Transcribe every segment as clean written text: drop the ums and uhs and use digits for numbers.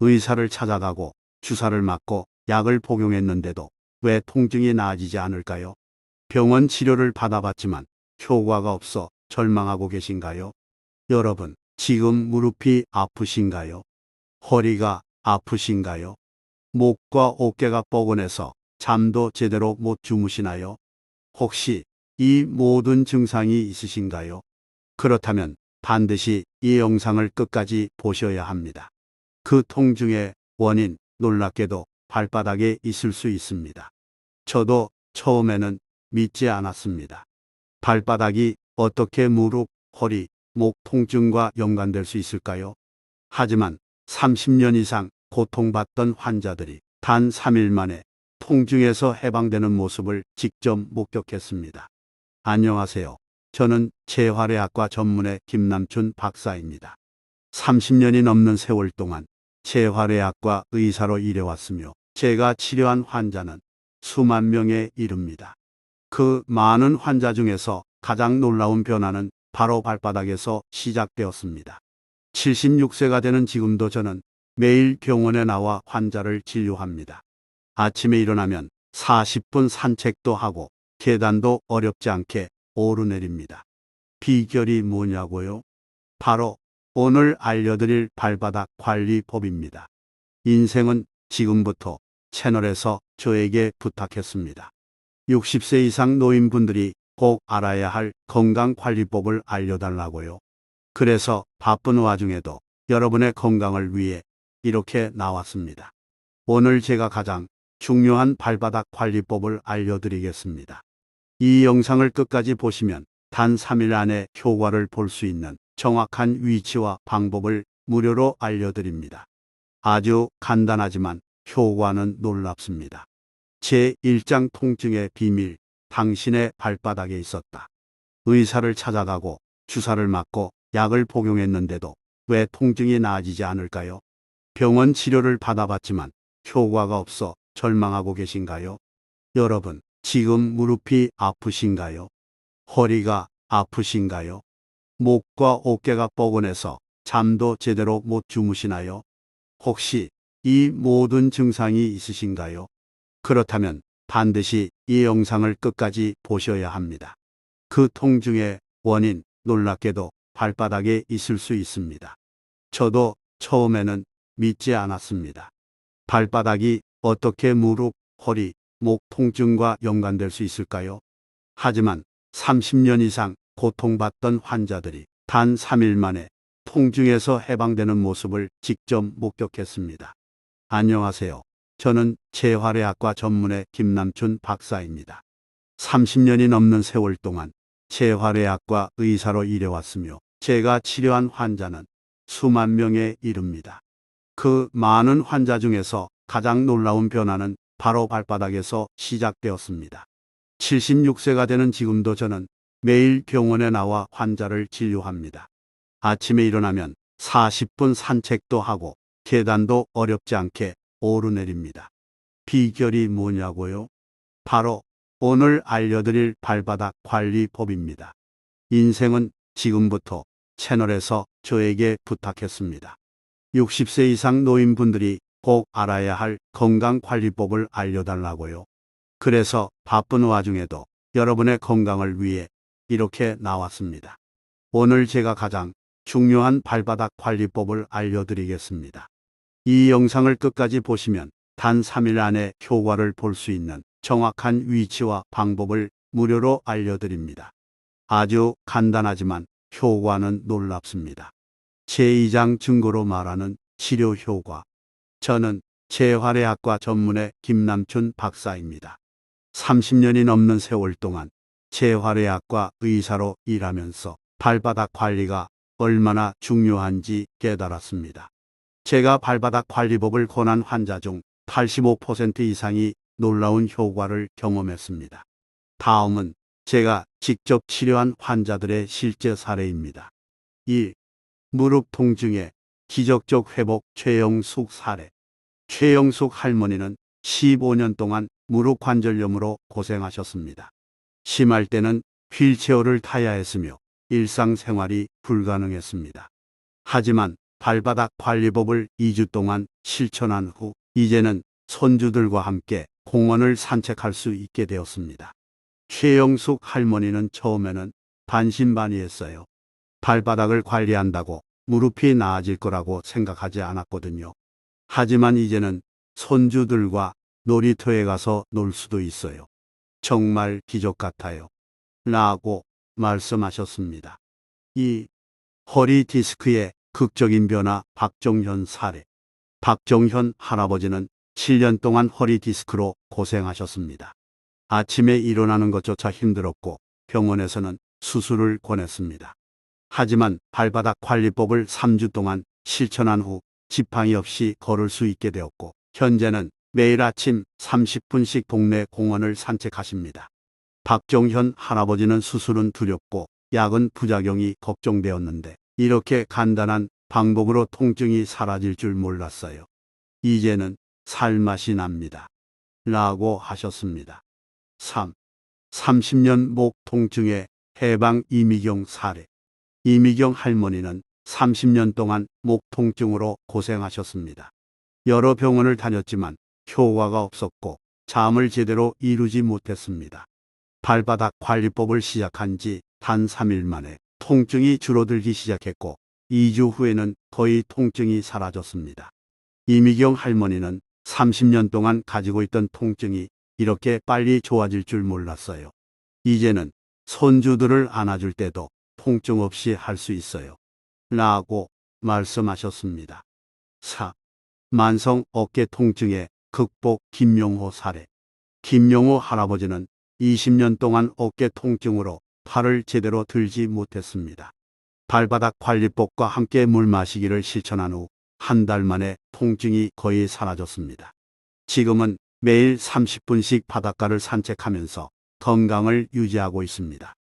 의사를 찾아가고 주사를 맞고 약을 복용했는데도 왜 통증이 나아지지 않을까요? 병원 치료를 받아봤지만 효과가 없어 절망하고 계신가요? 여러분, 지금 무릎이 아프신가요? 허리가 아프신가요? 목과 어깨가 뻐근해서 잠도 제대로 못 주무시나요? 혹시 이 모든 증상이 있으신가요? 그렇다면 반드시 이 영상을 끝까지 보셔야 합니다. 그 통증의 원인, 놀랍게도 발바닥에 있을 수 있습니다. 저도 처음에는 믿지 않았습니다. 발바닥이 어떻게 무릎, 허리, 목 통증과 연관될 수 있을까요? 하지만 30년 이상 고통받던 환자들이 단 3일 만에 통증에서 해방되는 모습을 직접 목격했습니다. 안녕하세요. 저는 재활의학과 전문의 김남춘 박사입니다. 30년이 넘는 세월 동안 재활의학과 의사로 일해왔으며 제가 치료한 환자는 수만 명에 이릅니다. 그 많은 환자 중에서 가장 놀라운 변화는 바로 발바닥에서 시작되었습니다. 76세가 되는 지금도 저는 매일 병원에 나와 환자를 진료합니다. 아침에 일어나면 40분 산책도 하고 계단도 어렵지 않게 오르내립니다. 비결이 뭐냐고요? 바로 오늘 알려드릴 발바닥 관리법입니다. 인생은 지금부터 채널에서 저에게 부탁했습니다. 60세 이상 노인분들이 꼭 알아야 할 건강관리법을 알려달라고요. 그래서 바쁜 와중에도 여러분의 건강을 위해 이렇게 나왔습니다. 오늘 제가 가장 중요한 발바닥 관리법을 알려드리겠습니다. 이 영상을 끝까지 보시면 단 3일 안에 효과를 볼 수 있는 정확한 위치와 방법을 무료로 알려드립니다. 아주 간단하지만 효과는 놀랍습니다. 제1장 통증의 비밀, 당신의 발바닥에 있었다. 의사를 찾아가고 주사를 맞고 약을 복용했는데도 왜 통증이 나아지지 않을까요? 병원 치료를 받아봤지만 효과가 없어 절망하고 계신가요? 여러분, 지금 무릎이 아프신가요? 허리가 아프신가요? 목과 어깨가 뻐근해서 잠도 제대로 못 주무시나요? 혹시 이 모든 증상이 있으신가요? 그렇다면 반드시 이 영상을 끝까지 보셔야 합니다. 그 통증의 원인, 놀랍게도 발바닥에 있을 수 있습니다. 저도 처음에는 믿지 않았습니다. 발바닥이 어떻게 무릎, 허리, 목 통증과 연관될 수 있을까요? 하지만 30년 이상 고통받던 환자들이 단 3일 만에 통증에서 해방되는 모습을 직접 목격했습니다. 안녕하세요. 저는 재활의학과 전문의 김남춘 박사입니다. 30년이 넘는 세월 동안 재활의학과 의사로 일해왔으며 제가 치료한 환자는 수만 명에 이릅니다. 그 많은 환자 중에서 가장 놀라운 변화는 바로 발바닥에서 시작되었습니다. 76세가 되는 지금도 저는 매일 병원에 나와 환자를 진료합니다. 아침에 일어나면 40분 산책도 하고 계단도 어렵지 않게 오르내립니다. 비결이 뭐냐고요? 바로 오늘 알려드릴 발바닥 관리법입니다. 인생은 지금부터 채널에서 저에게 부탁했습니다. 60세 이상 노인분들이 꼭 알아야 할 건강관리법을 알려달라고요. 그래서 바쁜 와중에도 여러분의 건강을 위해 이렇게 나왔습니다. 오늘 제가 가장 중요한 발바닥 관리법을 알려드리겠습니다. 이 영상을 끝까지 보시면 단 3일 안에 효과를 볼 수 있는 정확한 위치와 방법을 무료로 알려드립니다. 아주 간단하지만 효과는 놀랍습니다. 제2장 증거로 말하는 치료 효과. 저는 재활의학과 전문의 김남춘 박사입니다. 30년이 넘는 세월 동안 재활의학과 의사로 일하면서 발바닥 관리가 얼마나 중요한지 깨달았습니다. 제가 발바닥 관리법을 권한 환자 중 85% 이상이 놀라운 효과를 경험했습니다. 다음은 제가 직접 치료한 환자들의 실제 사례입니다. 1. 무릎 통증의 기적적 회복 최영숙 사례. 최영숙 할머니는 15년 동안 무릎 관절염으로 고생하셨습니다. 심할 때는 휠체어를 타야 했으며 일상생활이 불가능했습니다. 하지만 발바닥 관리법을 2주 동안 실천한 후 이제는 손주들과 함께 공원을 산책할 수 있게 되었습니다. 최영숙 할머니는 처음에는 반신반의했어요. 발바닥을 관리한다고 무릎이 나아질 거라고 생각하지 않았거든요. 하지만 이제는 손주들과 놀이터에 가서 놀 수도 있어요. 정말 기적 같아요. 라고 말씀하셨습니다. 이 허리 디스크의 극적인 변화. 박정현 사례. 박정현 할아버지는 7년 동안 허리 디스크로 고생하셨습니다. 아침에 일어나는 것조차 힘들었고 병원에서는 수술을 권했습니다. 하지만 발바닥 관리법을 3주 동안 실천한 후 지팡이 없이 걸을 수 있게 되었고 현재는 매일 아침 30분씩 동네 공원을 산책하십니다. 박정현 할아버지는 수술은 두렵고 약은 부작용이 걱정되었는데 이렇게 간단한 방법으로 통증이 사라질 줄 몰랐어요. 이제는 살맛이 납니다. 라고 하셨습니다. 30년 목 통증의 해방. 이미경 사례. 이미경 할머니는 30년 동안 목 통증으로 고생하셨습니다. 여러 병원을 다녔지만 효과가 없었고 잠을 제대로 이루지 못했습니다. 발바닥 관리법을 시작한 지 단 3일 만에 통증이 줄어들기 시작했고 2주 후에는 거의 통증이 사라졌습니다. 이미경 할머니는 30년 동안 가지고 있던 통증이 이렇게 빨리 좋아질 줄 몰랐어요. 이제는 손주들을 안아줄 때도 통증 없이 할 수 있어요. 라고 말씀하셨습니다. 4. 만성 어깨 통증의 극복. 김용호 사례. 김용호 할아버지는 20년 동안 어깨 통증으로 팔을 제대로 들지 못했습니다. 발바닥 관리법과 함께 물 마시기를 실천한 후 한 달 만에 통증이 거의 사라졌습니다. 지금은 매일 30분씩 바닷가를 산책하면서 건강을 유지하고 있습니다.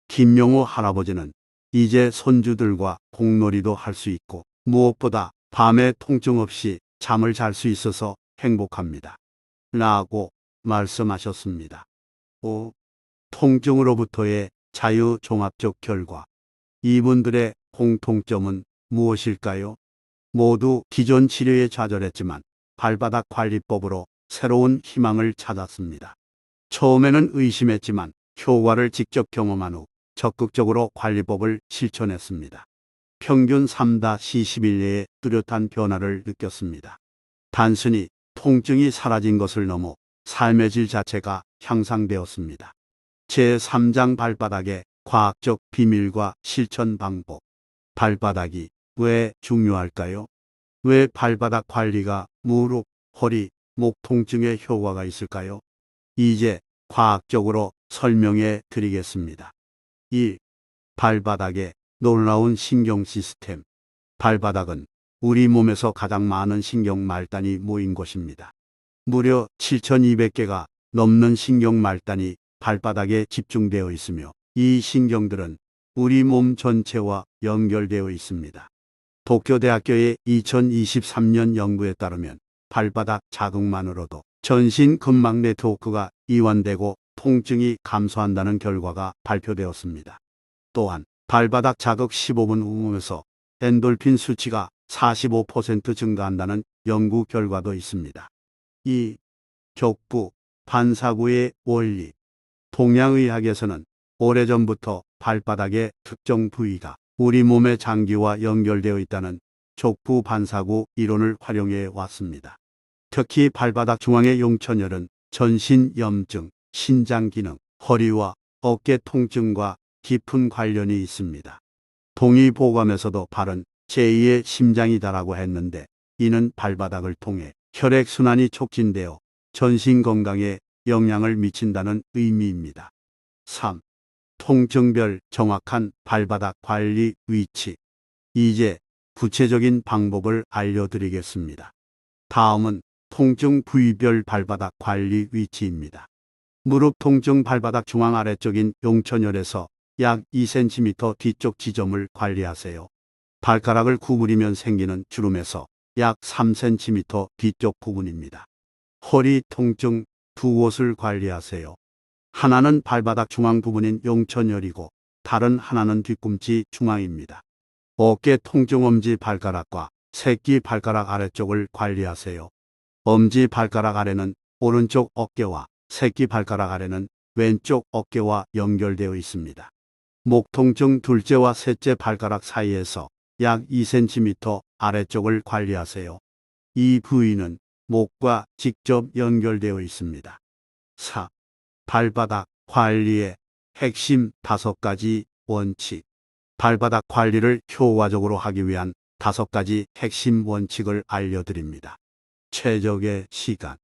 김용호 할아버지는 이제 손주들과 공놀이도 할 수 있고 무엇보다 밤에 통증 없이 잠을 잘 수 있어서 행복합니다. 라고 말씀하셨습니다. 5. 통증으로부터의 자유. 종합적 결과. 이분들의 공통점은 무엇일까요? 모두 기존 치료에 좌절했지만 발바닥 관리법으로 새로운 희망을 찾았습니다. 처음에는 의심했지만 효과를 직접 경험한 후 적극적으로 관리법을 실천했습니다. 평균 3-20일 내에 뚜렷한 변화를 느꼈습니다. 단순히 통증이 사라진 것을 넘어 삶의 질 자체가 향상되었습니다. 제3장 발바닥의 과학적 비밀과 실천 방법. 발바닥이 왜 중요할까요? 왜 발바닥 관리가 무릎, 허리, 목 통증에 효과가 있을까요? 이제 과학적으로 설명해 드리겠습니다. 1. 발바닥의 놀라운 신경 시스템. 발바닥은 우리 몸에서 가장 많은 신경 말단이 모인 곳입니다. 무려 7,200개가 넘는 신경 말단이 발바닥에 집중되어 있으며 이 신경들은 우리 몸 전체와 연결되어 있습니다. 도쿄대학교의 2023년 연구에 따르면 발바닥 자극만으로도 전신 근막 네트워크가 이완되고 통증이 감소한다는 결과가 발표되었습니다. 또한 발바닥 자극 15분 후면서 엔돌핀 수치가 45% 증가한다는 연구 결과도 있습니다. 2. 족부 반사구의 원리. 동양의학에서는 오래전부터 발바닥의 특정 부위가 우리 몸의 장기와 연결되어 있다는 족부 반사구 이론을 활용해 왔습니다. 특히 발바닥 중앙의 용천열은 전신 염증, 신장 기능, 허리와 어깨 통증과 깊은 관련이 있습니다. 동의보감에서도 발은 제2의 심장이다라고 했는데 이는 발바닥을 통해 혈액순환이 촉진되어 전신 건강에 영향을 미친다는 의미입니다. 3. 통증별 정확한 발바닥 관리 위치. 이제 구체적인 방법을 알려드리겠습니다. 다음은 통증 부위별 발바닥 관리 위치입니다. 무릎 통증. 발바닥 중앙 아래쪽인 용천열에서 약 2cm 뒤쪽 지점을 관리하세요. 발가락을 구부리면 생기는 주름에서 약 3cm 뒤쪽 부분입니다. 허리 통증. 두 곳을 관리하세요. 하나는 발바닥 중앙 부분인 용천열이고 다른 하나는 뒤꿈치 중앙입니다. 어깨 통증. 엄지 발가락과 새끼 발가락 아래쪽을 관리하세요. 엄지 발가락 아래는 오른쪽 어깨와 새끼 발가락 아래는 왼쪽 어깨와 연결되어 있습니다. 목 통증 둘째와 셋째 발가락 사이에서 약 2cm 아래쪽을 관리하세요. 이 부위는 목과 직접 연결되어 있습니다. 4. 발바닥 관리의 핵심 5가지 원칙. 발바닥 관리를 효과적으로 하기 위한 5가지 핵심 원칙을 알려드립니다. 최적의 시간.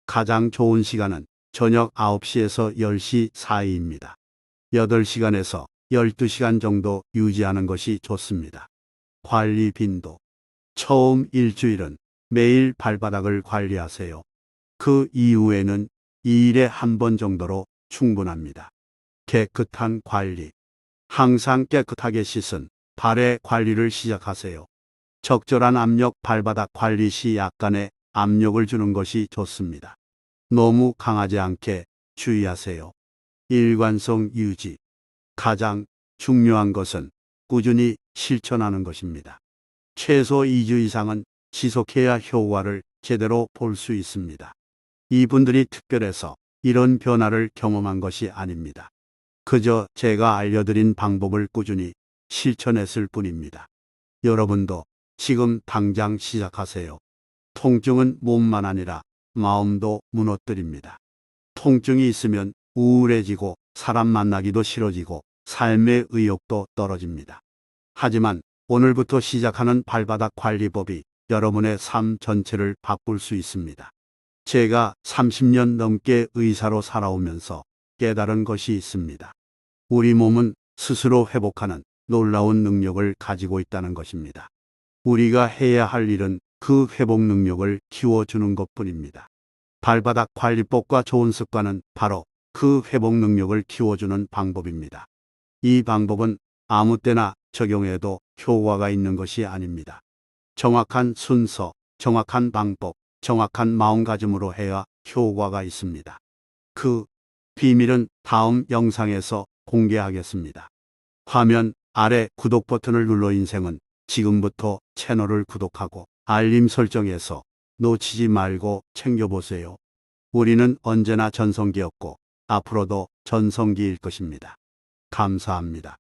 가장 좋은 시간은 저녁 9시에서 10시 사이입니다. 8시간에서 12시간 정도 유지하는 것이 좋습니다. 관리 빈도. 처음 일주일은 매일 발바닥을 관리하세요. 그 이후에는 2일에 1번 정도로 충분합니다. 깨끗한 관리. 항상 깨끗하게 씻은 발의 관리를 시작하세요. 적절한 압력 발바닥 관리 시 약간의 압력을 주는 것이 좋습니다. 너무 강하지 않게 주의하세요. 일관성 유지. 가장 중요한 것은 꾸준히 실천하는 것입니다. 최소 2주 이상은 지속해야 효과를 제대로 볼 수 있습니다. 이분들이 특별해서 이런 변화를 경험한 것이 아닙니다. 그저 제가 알려드린 방법을 꾸준히 실천했을 뿐입니다. 여러분도 지금 당장 시작하세요. 통증은 몸만 아니라 마음도 무너뜨립니다. 통증이 있으면 우울해지고 사람 만나기도 싫어지고 삶의 의욕도 떨어집니다. 하지만 오늘부터 시작하는 발바닥 관리법이 여러분의 삶 전체를 바꿀 수 있습니다. 제가 30년 넘게 의사로 살아오면서 깨달은 것이 있습니다. 우리 몸은 스스로 회복하는 놀라운 능력을 가지고 있다는 것입니다. 우리가 해야 할 일은 그 회복 능력을 키워주는 것뿐입니다. 발바닥 관리법과 좋은 습관은 바로 그 회복 능력을 키워주는 방법입니다. 이 방법은 아무 때나 적용해도 효과가 있는 것이 아닙니다. 정확한 순서, 정확한 방법, 정확한 마음가짐으로 해야 효과가 있습니다. 그 비밀은 다음 영상에서 공개하겠습니다. 화면 아래 구독 버튼을 눌러 인생은 지금부터 채널을 구독하고 알림 설정해서 놓치지 말고 챙겨보세요. 우리는 언제나 전성기였고 앞으로도 전성기일 것입니다. 감사합니다.